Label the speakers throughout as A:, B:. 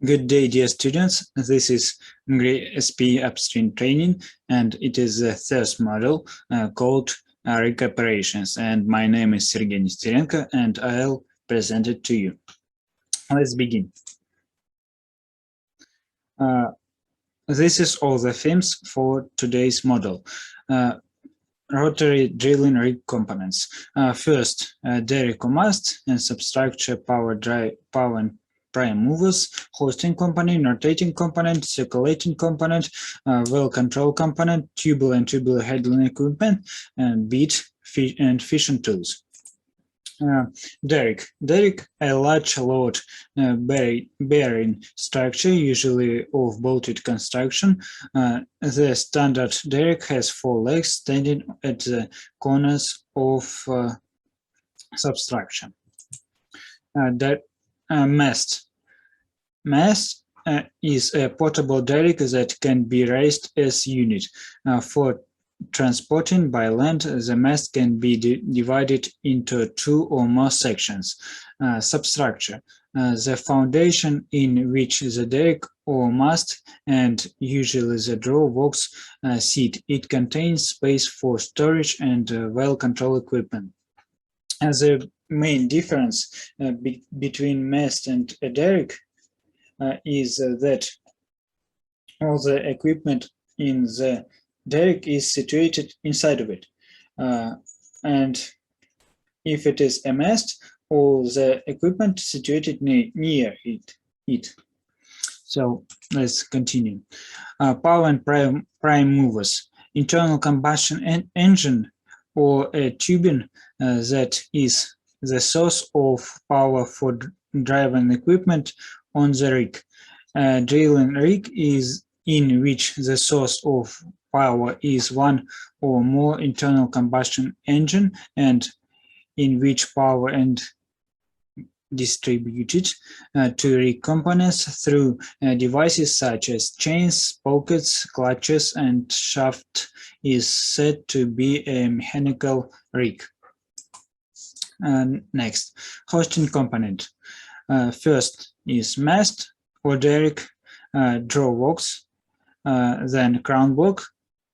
A: Good day, dear students. This is SP upstream training, and it is the third module called rig operations. And my name is Sergey Nesterenko, and I'll present it to you. Let's begin. This is all the themes for today's model. Rotary drilling rig components. First, derrick or mast and substructure, power and prime movers, hosting component, rotating component, circulating component, well control component, tubular and tubular handling equipment, and beat and fishing tools. Derrick, a large load bearing structure, usually of bolted construction. The standard derrick has 4 legs standing at the corners of substructure. Mast is a portable derrick that can be raised as unit. For transporting by land, the mast can be divided into 2 or more sections. Substructure, the foundation in which the derrick or mast and usually the drawworks sit. It contains space for storage and well-controlled equipment. The main difference between mast and a derrick is that all the equipment in the derrick is situated inside of it, and if it is a mast, all the equipment situated near it. So let's continue. Power and prime movers. Internal combustion engine or a turbine that is the source of power for driving equipment on the rig. Drilling rig is in which the source of power is one or more internal combustion engine, and in which power and distributed to rig components through devices such as chains, sprockets, clutches, and shaft is said to be a mechanical rig. Next, hosting component. First is mast or derrick, drawworks, then crown block.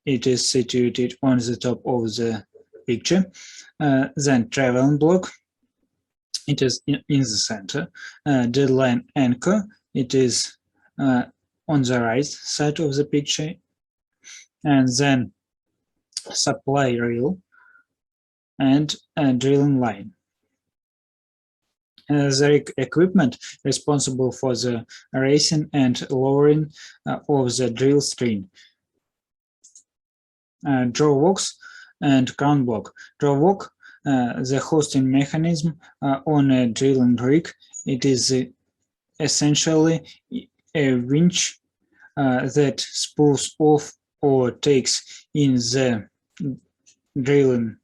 A: It is situated on the top of the picture. Then traveling block. It is in the center. Deadline anchor. It is on the right side of the picture. And then supply reel and drilling line. The equipment responsible for the raising and lowering of the drill string. Drawworks and crown block. Drawwork, the hosting mechanism on a drilling rig. It is essentially a winch that spools off or takes in the drilling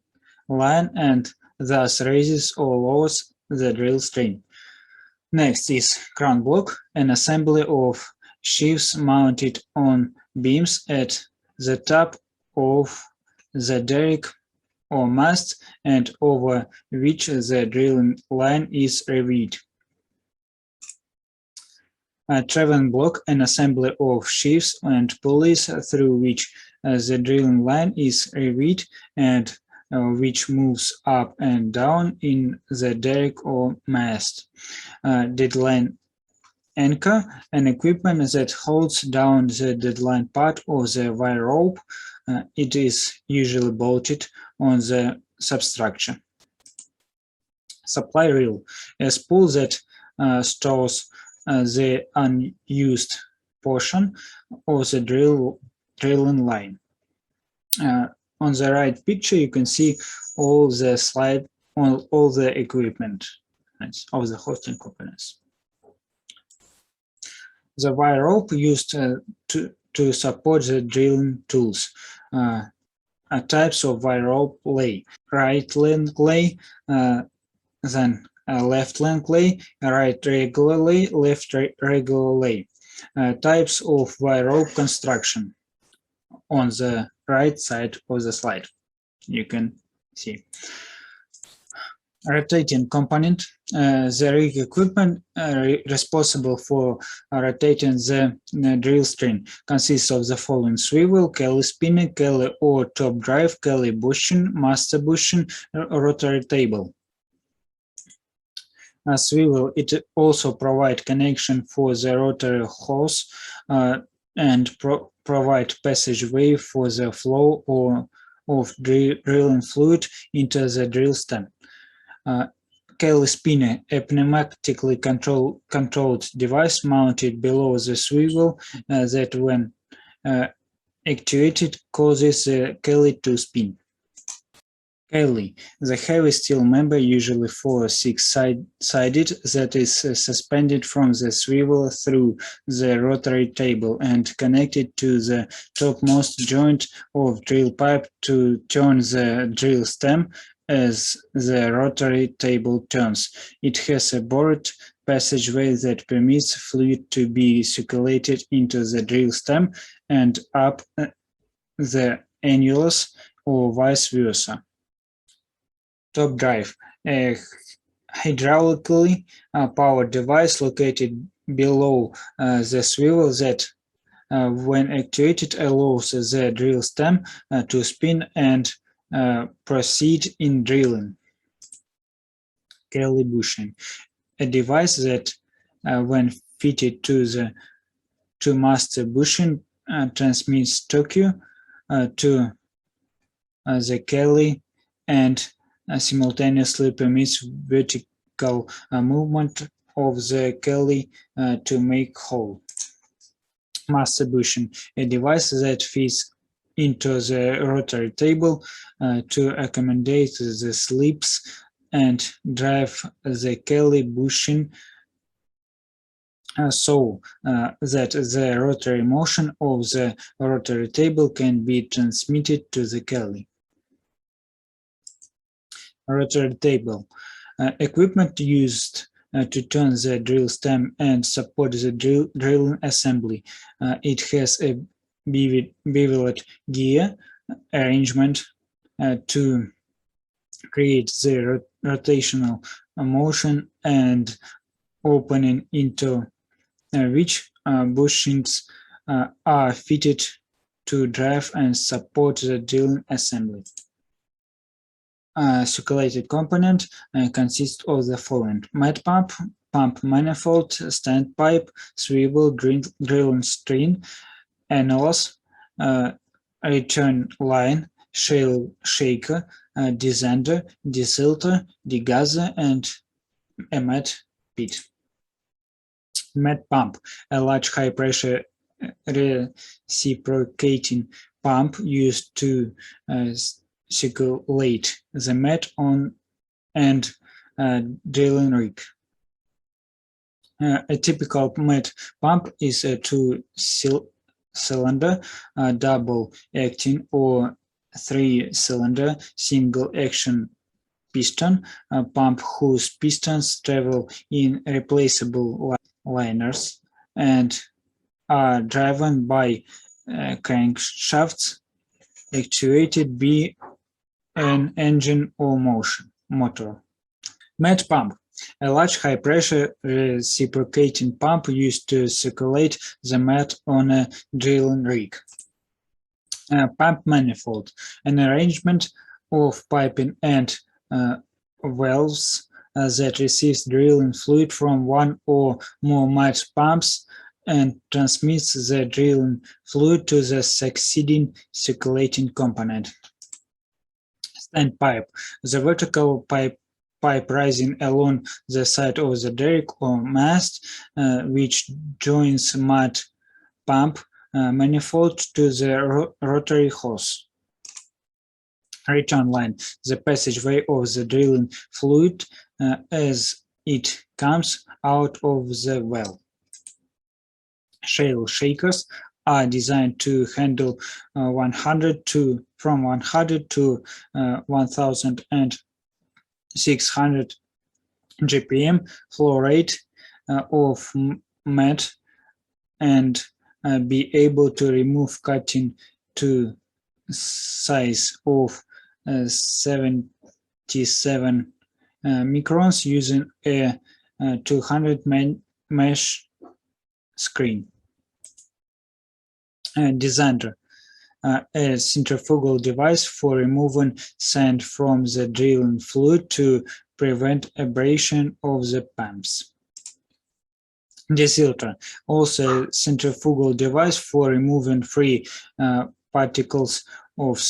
A: line and thus raises or lowers the drill string. Next is crown block, an assembly of sheaves mounted on beams at the top of the derrick or mast and over which the drilling line is revealed. A traveling block, an assembly of sheaves and pulleys through which the drilling line is revealed and which moves up and down in the derrick or mast. Deadline anchor, an equipment that holds down the deadline part of the wire rope. It is usually bolted on the substructure. Supply reel, a spool that stores the unused portion of the drilling line. On the right picture, you can see all the equipment of the hosting components. The wire rope used to support the drilling tools. Types of wire rope lay: right length lay, then left length lay, right regular lay, left regular lay. Types of wire rope construction on the right side of the slide, you can see. Rotating component. The rig equipment responsible for rotating the drill string consists of the following: swivel, Kelly spinner, Kelly or top drive, Kelly bushing, master bushing, rotary table. Swivel, it also provides connection for the rotary hose and provide passageway for the flow of drilling fluid into the drill stem. Kelly spinner, a pneumatically controlled device mounted below the swivel that, when actuated, causes the Kelly to spin. Kelly, the heavy steel member, usually 4 or 6-sided, that is suspended from the swivel through the rotary table and connected to the topmost joint of drill pipe to turn the drill stem as the rotary table turns. It has a bored passageway that permits fluid to be circulated into the drill stem and up the annulus or vice versa. Top drive, a hydraulically powered device located below the swivel that, when actuated, allows the drill stem to spin and proceed in drilling. Kelly bushing, a device that, when fitted to the master bushing, transmits torque to the Kelly and simultaneously permits vertical movement of the Kelly to make hole. Master bushing, a device that fits into the rotary table to accommodate the slips and drive the Kelly bushing so that the rotary motion of the rotary table can be transmitted to the Kelly. Rotary table, equipment used to turn the drill stem and support the drilling assembly. It has a beveled gear arrangement to create the rotational motion and opening into which bushings are fitted to drive and support the drilling assembly. Circulated component consists of the following: mat pump, pump manifold, standpipe, swivel, drilling string, annulus, return line, shaker, descender, desilter, degasser, and a mat pit. Mat pump, a large high-pressure reciprocating pump used to circulate the mat on and drilling rig. A typical mat pump is a 2-cylinder double-acting or 3-cylinder single-action piston pump whose pistons travel in replaceable liners and are driven by crankshafts actuated by an engine or motor. Mat pump, a large high-pressure reciprocating pump used to circulate the mat on a drilling rig. Pump manifold, an arrangement of piping and valves that receives drilling fluid from one or more mat pumps and transmits the drilling fluid to the succeeding circulating component. Standpipe, the vertical pipe rising along the side of the derrick or mast, which joins mat pump manifold to the rotary hose. Return line, the passageway of the drilling fluid as it comes out of the well. Shale shakers are designed to handle from 100 to 1600 GPM flow rate of mat and be able to remove cutting to size of 77 microns using a 200 mesh screen. Designer, a centrifugal device for removing sand from the drilling fluid to prevent abrasion of the pumps. Desilter, also a centrifugal device for removing free particles of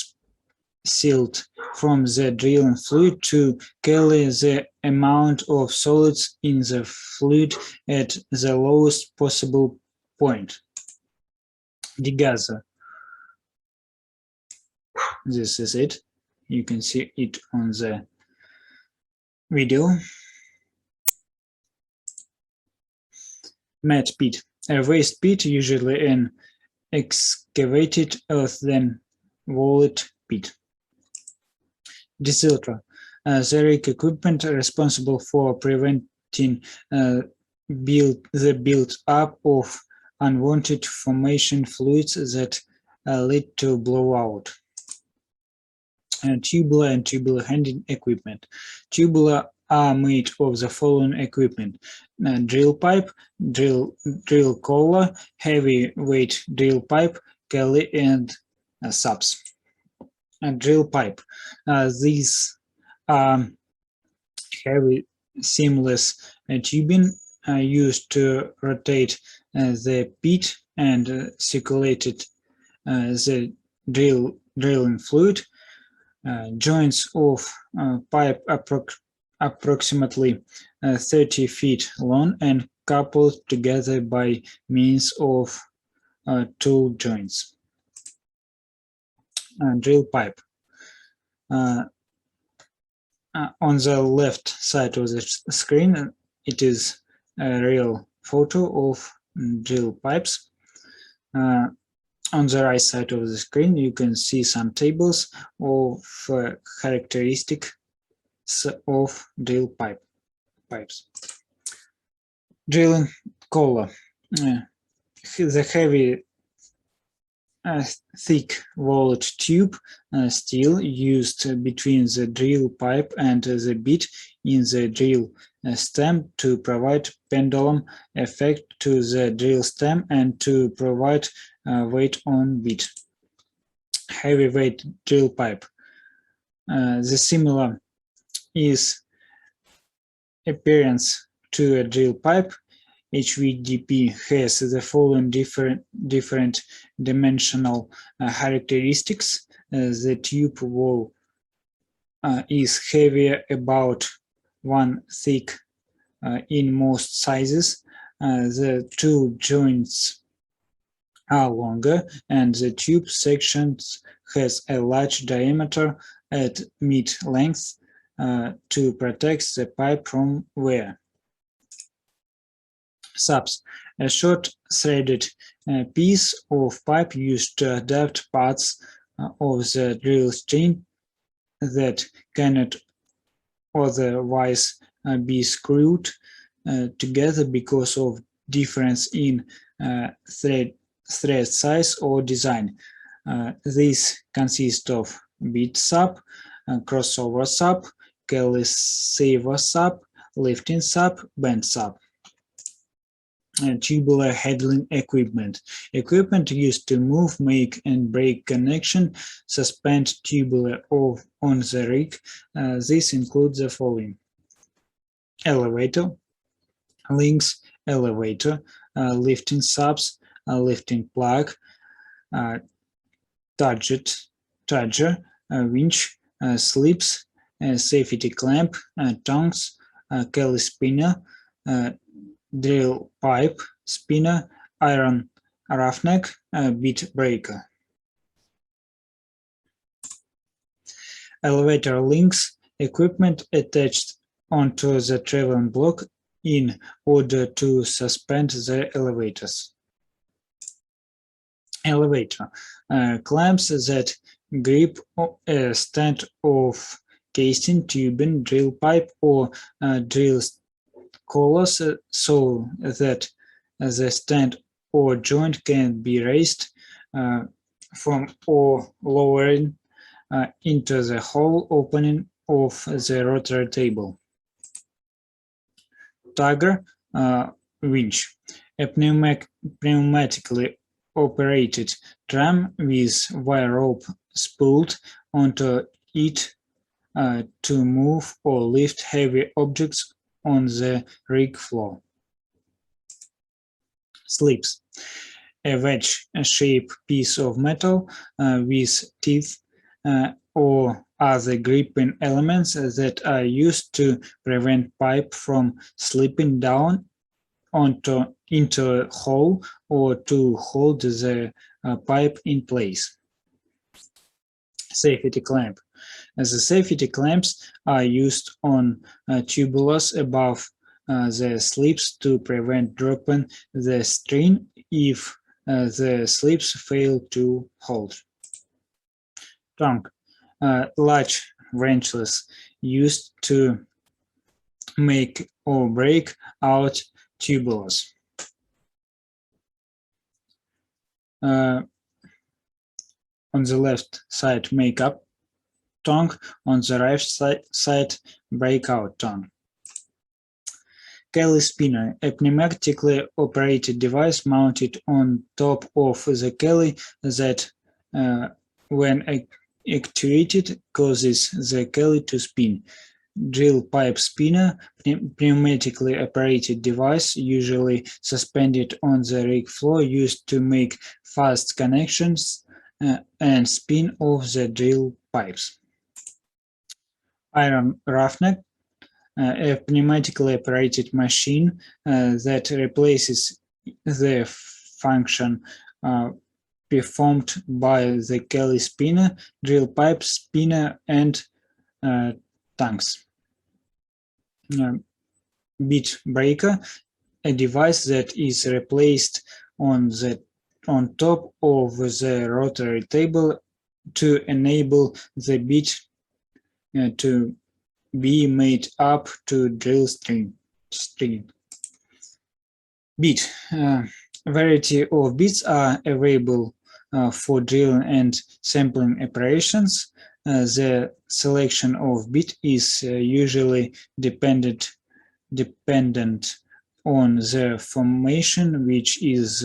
A: silt from the drilling fluid to carry the amount of solids in the fluid at the lowest possible point. Degasser. This is it. You can see it on the video. Mud pit. A waste pit, usually an excavated earthen walled pit. Desilter. The rig equipment responsible for preventing the build-up of unwanted formation fluids that lead to blowout. Tubular and tubular handling equipment. Tubular are made of the following equipment: drill pipe, drill collar, heavy weight drill pipe, galley, and subs. Drill pipe. These are heavy seamless tubing used to rotate the pit and circulated the drilling fluid. Joints of pipe approximately 30 feet long and coupled together by means of tool joints. Drill pipe. On the left side of the screen, it is a real photo of drill pipes. On the right side of the screen, you can see some tables of characteristics of drill pipes. Drilling collar. The heavy, thick-walled tube steel used between the drill pipe and the bit in the drill stem to provide pendulum effect to the drill stem and to provide weight on bit. Heavyweight drill pipe. The similar is appearance to a drill pipe. HVDP has the following different dimensional characteristics. The tube wall is heavier, about 1 thick in most sizes. The two joints are longer, and the tube sections has a large diameter at mid-length to protect the pipe from wear. Subs, a short threaded piece of pipe used to adapt parts of the drill string that cannot otherwise be screwed together because of difference in thread size or design. These consist of bit sub, crossover sub, galley saver sub, lifting sub, bend sub. Tubular handling equipment. Equipment used to move, make, and break connection, suspend tubular on the rig. This includes the following: elevator, links, elevator, lifting subs, lifting plug, target, winch, slips, safety clamp, tongues, Kelly spinner, drill pipe, spinner, iron roughneck, bit breaker. Elevator links, equipment attached onto the traveling block in order to suspend the elevators. Elevator, clamps that grip a stand of casing, tubing, drill pipe, or drill collars so that the stand or joint can be raised from or lowering into the hole opening of the rotary table. tugger winch, a pneumatically operated tram with wire rope spooled onto it to move or lift heavy objects on the rig floor. Slips, a wedge-shaped piece of metal with teeth or other gripping elements that are used to prevent pipe from slipping down into a hole or to hold the pipe in place. Safety clamp. The safety clamps are used on tubulars above the slips to prevent dropping the string if the slips fail to hold. Tongue. Large wrenches used to make or break out tubulars. On the left side, make-up tongue. On the right side, breakout tongue. Kelly spinner, a pneumatically operated device mounted on top of the Kelly that, when actuated, causes the Kelly to spin. Drill pipe spinner, pneumatically operated device usually suspended on the rig floor, used to make fast connections and spin off the drill pipes. Iron roughneck, a pneumatically operated machine that replaces the function performed by the Kelly spinner, drill pipe spinner, and tongues. Bit breaker, a device that is replaced on top of the rotary table to enable the bit to be made up to drill string. Bit. Variety of bits are available for drilling and sampling operations. The selection of bit is usually dependent on the formation which is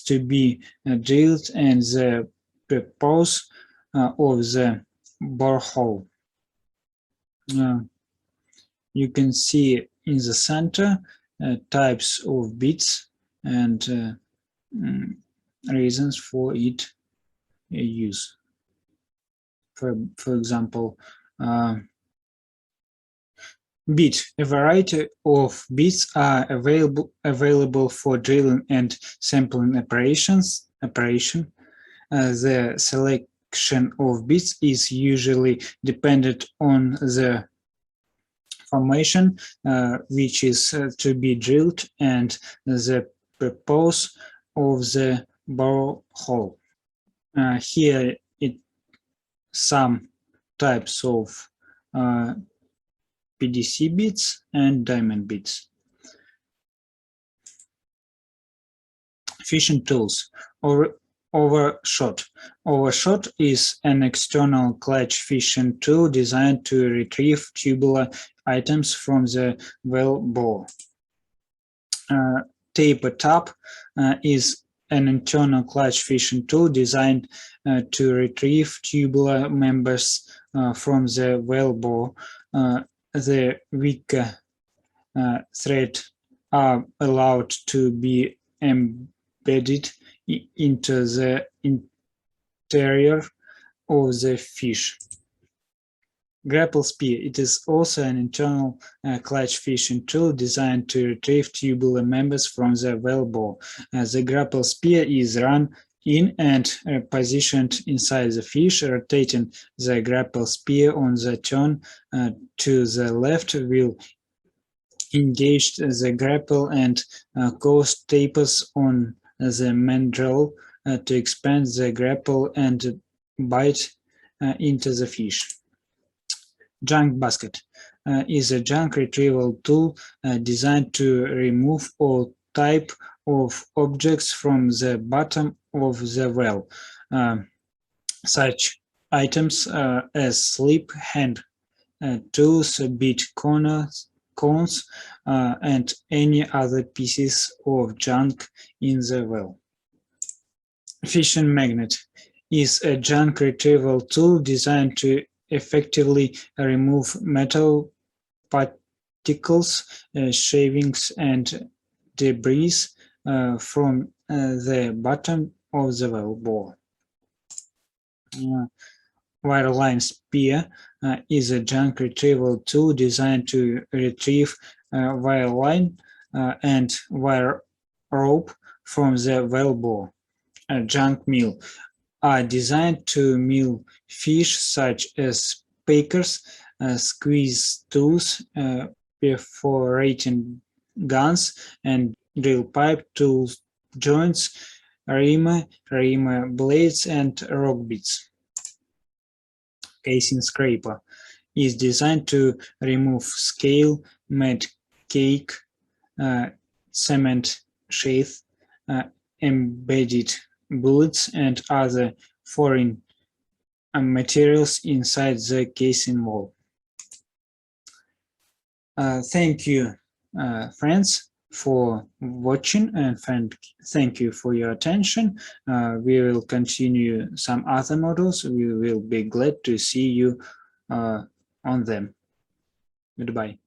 A: to be drilled and the purpose of the borehole. You can see in the center types of bits and reasons for its use. For example, bit. A variety of bits are available for drilling and sampling operation. The selection of bits is usually dependent on the formation which is to be drilled and the purpose of the borehole. Here some types of PDC bits and diamond bits. Fishing tools. Overshot. Overshot is an external clutch fishing tool designed to retrieve tubular items from the well bore. Taper tap is an internal clutch fishing tool designed to retrieve tubular members from the well bore. The weaker threads are allowed to be embedded into the interior of the fish. Grapple spear. It is also an internal clutch fishing tool designed to retrieve tubular members from the well bore. The grapple spear is run in and positioned inside the fish. Rotating the grapple spear on the turn to the left will engage the grapple and cause tapers on the mandrel to expand the grapple and bite into the fish. Junk basket is a junk retrieval tool designed to remove all type of objects from the bottom of the well. Such items as slip hand tools, bit corners, cones, and any other pieces of junk in the well. Fishing magnet is a junk retrieval tool designed to effectively remove metal particles, shavings, and debris from the bottom of the well bore. Wireline spear is a junk retrieval tool designed to retrieve wire line and wire rope from the well bore. A junk mill are designed to mill fish such as pickers, squeeze tools, perforating guns, and drill pipe tools, joints, reamer blades, and rock bits. Casing scraper is designed to remove scale, mud cake, cement sheath, embedded bullets, and other foreign materials inside the casing wall. Thank you, friends, for watching, and thank you for your attention. We will continue some other models. We will be glad to see you on them. Goodbye.